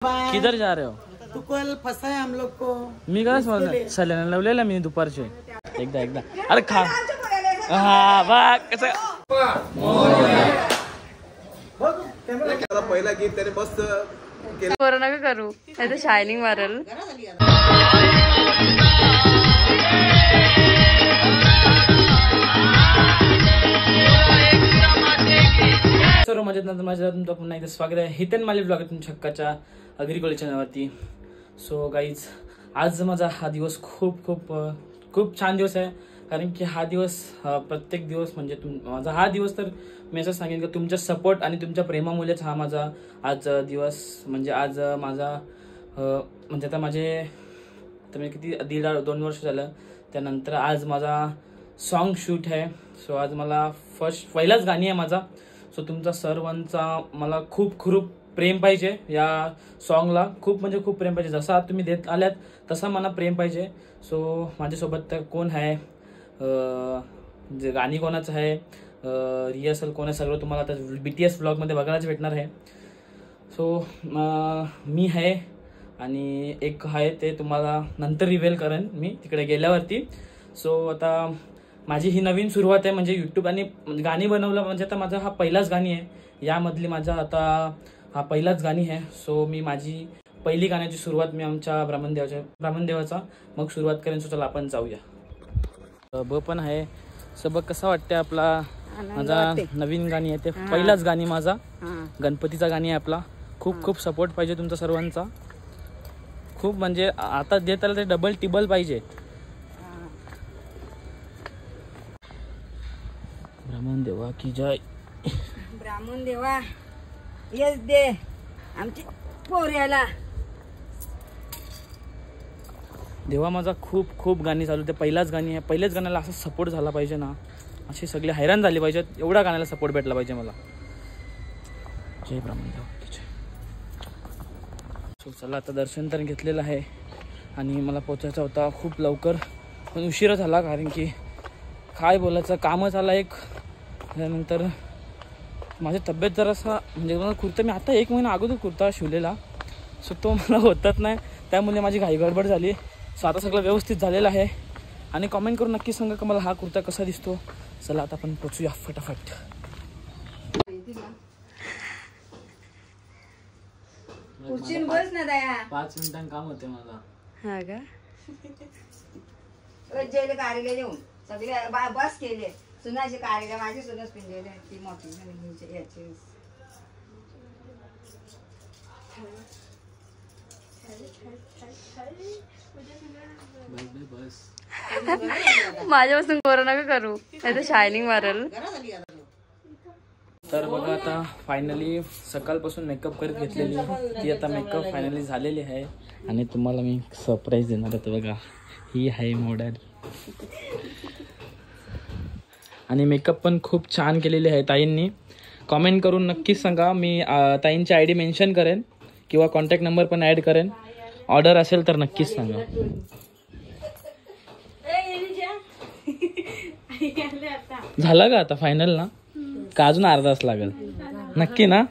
किधर जा रहे हो? तू कल फंसा है हम लोग को। मी काय समजलं सल्याने लावलेला मी दुपारचे एकदा अरे खा हा बा कसं पहिला गीत त्याने मस्त कोरोना का करू नाही तर शायनिंग मारल। सर्व मजेत नंतर माझ्या तुमचं पुन्हा एकदा स्वागत आहे हितेन माली ब्लॉग तुमच्या हक्काच्या अग्रिकल्चर चॅनलवरती। सो गाईज आज माझा हा दिवस खूप छान दिवस आहे, कारण की हा दिवस प्रत्येक दिवस म्हणजे माझा हा दिवस तर मी असं सांगेन की तुमच्या सपोर्ट आणि तुमच्या प्रेमामुळेच हा माझा आज दिवस म्हणजे आज माझा म्हणजे आता माझे तर मी किती 1.5-2 वर्ष झालं त्यानंतर आज माझा सॉन्ग शूट आहे। सो आज मला पहिलाच गाणी आहे माझा। सो तुमचा सर्वांचा मला खूप प्रेम पाहिजे या सॉन्गला, खूप म्हणजे खूप प्रेम पाहिजे। जसा तुम्ही देत आल्यात तसा मला प्रेम पाहिजे। सो माझ्यासोबत कोण आहे, जे गाणी कोणाचं आहे, रिहर्सल कोण आहे, सगळं तुम्हाला आता BTS ब्लॉगमध्ये बघायलाच भेटणार आहे। सो मी आहे आणि एक आहे ते तुम्हाला नंतर रिव्हील करेन मी तिकडे गेल्यावरती। सो आता माझी ही नवीन सुरुवात आहे म्हणजे यूट्यूब आणि गाणी बनवलं म्हणजे आता माझा हा पहिलाच गाणी आहे, यामधली माझा आता हा पहिलाच गाणी आहे। सो मी माझी पहिली गाण्याची सुरुवात मी आमच्या ब्राह्मणदेवाचा मग सुरुवात करेन। सो चला आपण जाऊया। ब पण आहे सबक कसा वाटते आपला माझा नवीन गाणी आहे ते पहिलाच गाणी माझा गणपतीचा गाणी आहे आपला। खूप सपोर्ट पाहिजे तुमचा सर्वांचा, खूप म्हणजे आता देत आलं ते डबल टिबल पाहिजे। ब्राह्मण देवा की जय। ब्राह्मण देवा यस दे आमची पोऱ्याला। देवा माझा खूप गाणी चालू ते पहिलाच गाणी आहे, पहिल्याच गाण्याला असा सपोर्ट झाला पाहिजे ना, अशी सगळे हैराण झाली पाहिजेत, एवढा गाण्याला सपोर्ट भेटला पाहिजे मला। जय ब्राह्मण देवा की जय। सो चला आता दर्शन तर घेतलेलं आहे आणि मला पोचायचा होता खूप लवकर पण उशीर झाला, कारण की काय बोलायचं कामच आला एक। त्यानंतर माझी तब्येत जरासा म्हणजे मला कुर्ता मी आता 1 महिना अगोदर कुर्ता शिवलेला, सो तो मला होतच नाही, त्यामुळे माझी घाई गडबड झाली। सो आता सगळं व्यवस्थित झालेलं आहे आणि कमेंट करून नक्की सांगा की मला हा कुर्ता कसा दिसतो। चला आता आपण पोचूया फटाफट। बस ना दया 5 मिनिटांनी काम होते मला। हा का जेले कारीला देऊन सगळे बस केले सुनाचे कारीला माझी सुनच पिंजले ती मोठी याची माझ्यापासून कोरोना का करू नाही तर शायनिंग मारल। तर बघा आता फायनली सकाळपासून मेकअप करत घेतलेली ती आता मेकअप फायनली झालेली आहे आणि तुम्हाला मी सरप्राईज देणार आहे। बघा ही आहे मॉडेल आणि मेकअप पण खूप छान केलेली आहे ताईंनी। कॉमेंट करून नक्कीच सांगा, मी ताईंची ID मेन्शन करेन किंवा कॉन्टॅक्ट नंबर पण ॲड करेन, ऑर्डर असेल तर नक्कीच सांगा। झालं का आता फायनल ना, का अजून अर्धा तास लागेल नक्की ना?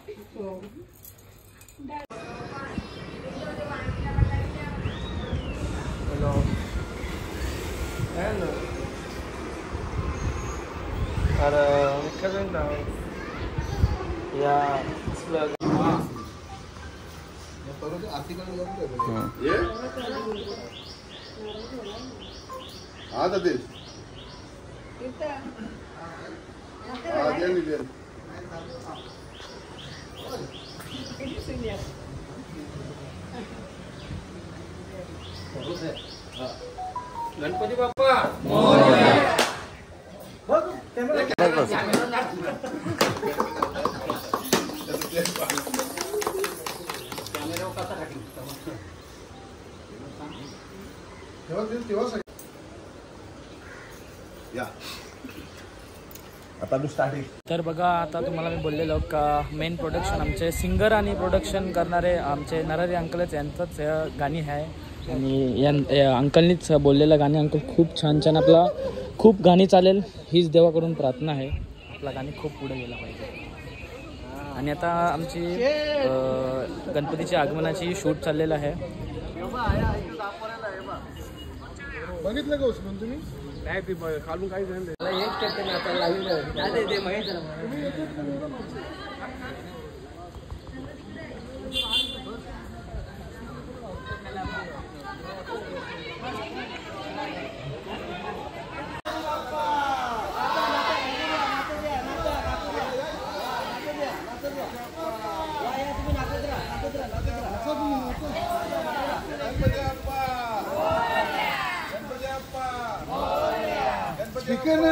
गणपती बाप्पा तर बघा आता तुम्हाला मी बोललेलो का मेन प्रोडक्शन आमचे सिंगर आणि प्रोडक्शन करणारे आमचे नरहरी अंकलच यांचंच गाणी आहे आणि या अंकलनीच बोललेलं गाणी। अंकल खूप छान आपला खूप गाणी चालेल हीच देवाकडून प्रार्थना आहे, आपला गाणी खूप पुढे गेला पाहिजे। आणि आता आमची गणपतीची आगमनाची शूट चाललेलं आहे. बघितलं का उचलून तुम्ही? काय ते खालून काही झालं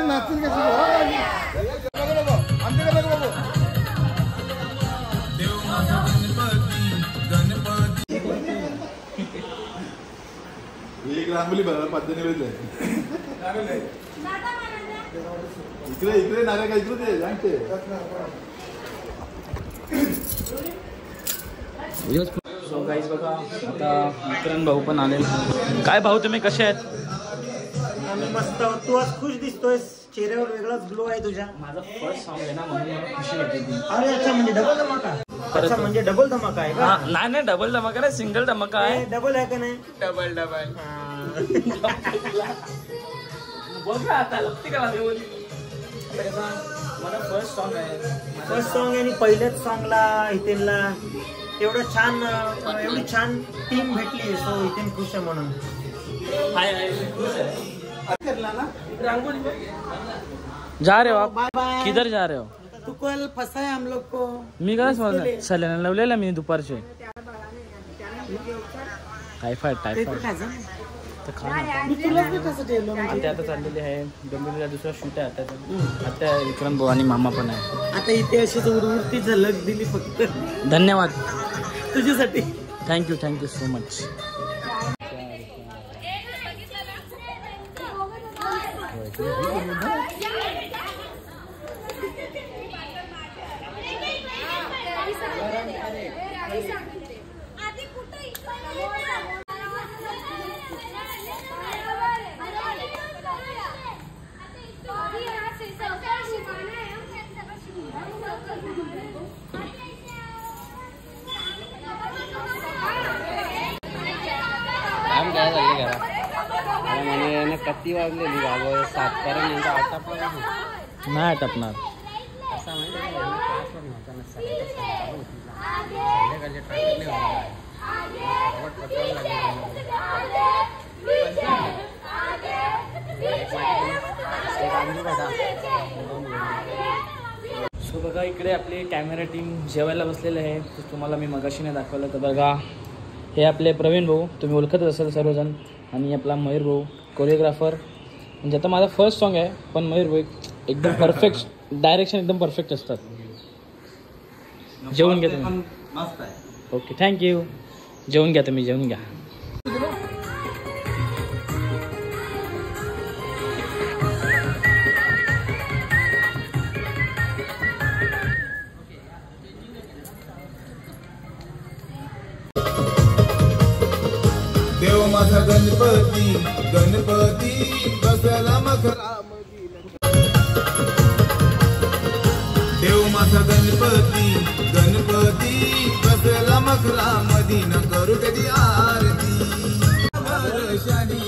नाचून एक रांगोली बघा पद्धती इकडे इकडे नारे का इकडे जाणते. सो गाईज बघा आता विक्रांत भाऊ पण आलेला. काय भाऊ तुम्ही कसे आहेत? आम्ही मस्त. तू आज खुश दिसतोय, चेहऱ्यावर वेगळाच ग्लो आहे तुझ्या. माझा फर्स्ट सॉन्ग आहे ना म्हणून मला खुशी वाटते. अरे अच्छा, म्हणजे डबल धमाका. अच्छा म्हणजे डबल धमाका आहे का? नाही नाही डबल धमाका नाही, सिंगल धमाका आहे. डबल आहे का नाही? डबल डबल बघा आता लागते का मला फर्स्ट सॉन्ग आहे. फर्स्ट सॉन्ग आणि पहिल्याच सॉन्गला हितेनला एवढं छान, एवढी छान टीम भेटली. सो हितेन खुश आहे म्हणून. जा रहे हो आप? किधर जा रहे हो? तू कल फंसा है हम लोग को. मी काय समजलं सल्याना लावलेला मी दुपारचे. टायफॉइड तर आता चाललेली आहे. डोंबिवलीला दुसरा शूट आहे आता विक्रांत भाऊ आणि मामा पण आहे. आता इथे अशीच उरती झलक दिली फक्त. धन्यवाद तुझ्यासाठी. Thank you so much. कत्ती वाजलेली बाबा 7 पर्यंत आटपला नाही आटपणार. सो बघा इकडे आपली कॅमेरा टीम जेवायला बसलेले आहे. तुम्हाला मी मगाशी नाही दाखवलं तर बघा हे आपले प्रवीण भाऊ, तुम्ही ओळखतच असाल सर्वजण. आणि आपला मयूर भाऊ कोरिओग्राफर. म्हणजे आता माझा फर्स्ट सॉन्ग आहे पण मयूर भाऊ एकदम परफेक्ट, डायरेक्शन एकदम परफेक्ट असतात. जेवून घ्या तुम्ही. Okay thank you. जेवून घ्या तुम्ही, जेवून घ्या. देव माझा गणपती गणपती बसला मखरामधी. देव माझा गणपती गणपती बसला मखरामधी. न करू कधी आरती वर्षानी.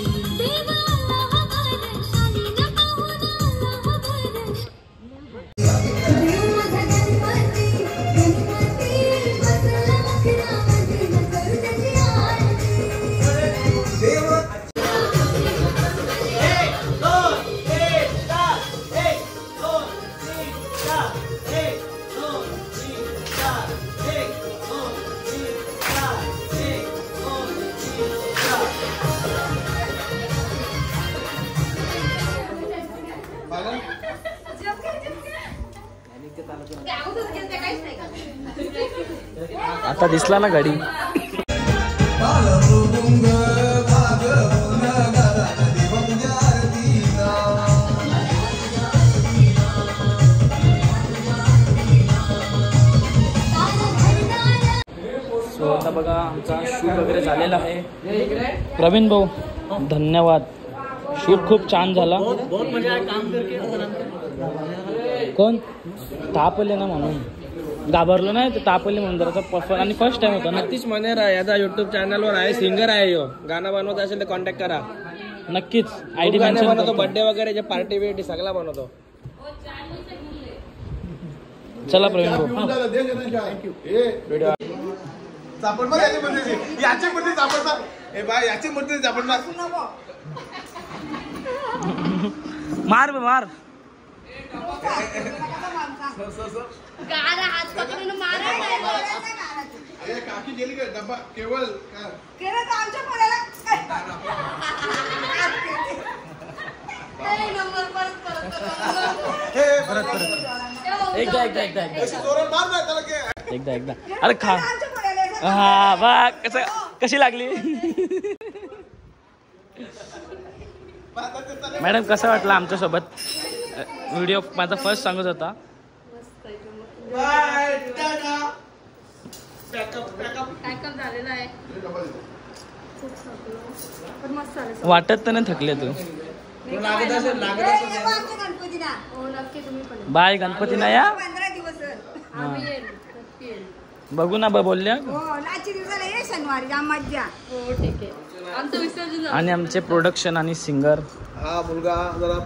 आता दिसला ना गाडी. सो आता बघा आमचा शूट वगैरे झालेला आहे. प्रवीण भाऊ धन्यवाद. शूट खूप छान झाला. बहुत मजा काम करके. कोण तापले ना म्हणून घाबरलो नाही ते तापवली म्हणून जरा परफॉर्म आणि फर्स्ट टाइम होता ना. नक्कीच मनेर याचा युट्यूब चॅनलवर आहे, सिंगर आहे यो. गाणं बनवत असेल तर कॉन्टॅक्ट करा. नक्कीच आयडी गाणे मेन्शन बनवतो, बर्थडे वगैरे जे पार्टी बिर्टी सगळा बनवतो. चला प्रवीण भाऊ. याची मूर्ती सापडणार. ए बाय याची मूर्ती सापडणार. मार बे मार. काकी गेली का डब्बा केवळ एकदा अरे खा. हा बा कशी लागली. मॅडम कसं वाटलं आमच्यासोबत व्हिडिओ? माझा फर्स्ट सॉंगच होता. वाटत तर नाही थकले तू. बाय गणपती ना या. बघू ना बोलल्या. आणि आमचे प्रोडक्शन आणि सिंगर. हा मुलगा जरा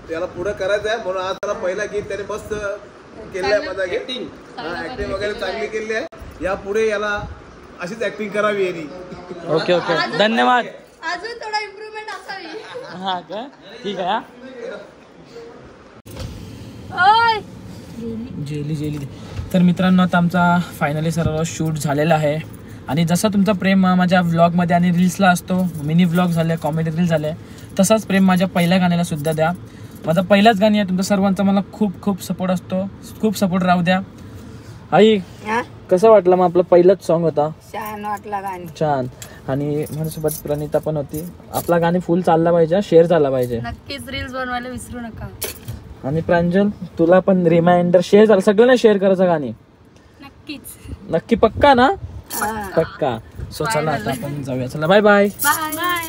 त्याला पुढे करायचं आहे म्हणून आज जरा पहिला गीत त्याने मस्त केलं आहे. माझा ऍक्टिंग वगैरे चांगली केली आहे. या पुढे याला अशीच ऍक्टिंग करावी यांनी. ओके ओके धन्यवाद. अजून थोडा इम्प्रूव्हमेंट असावी. हा का ठीक आहे. जेली. तर मित्रांनो आता आमचा फायनली सर्व शूट झालेला आहे. आणि जसा तुमचा प्रेम माझ्या व्लॉगमध्ये आणि रील्सला असतो, मिनी व्लॉग झाले, कॉमेडी रील झाले, तसाच प्रेम माझ्या पहिल्या गाण्याला सुद्धा द्या. माझा पहिलाच गाणी आहे. तुमचा सर्वांचा मला खूप खूप सपोर्ट असतो. खूप सपोर्ट राहू द्या. आई कसं वाटलं? मग आपला पहिलाच सॉन्ग होता. छान वाटला गाणी. छान. आणि माझ्यासोबत प्रणिता पण होती. आपला गाणी फुल चालला पाहिजे, शेअर झाला पाहिजे. नक्कीच रील्स बनवायला विसरू नका. आणि प्रांजल तुला पण रिमाइंडर शेअर झालं, सगळ्यांना शेअर करायचं गाणी. नक्की पक्का ना? पक्का. सो चला आता आपण जाऊया. चला बाय बाय. बाय.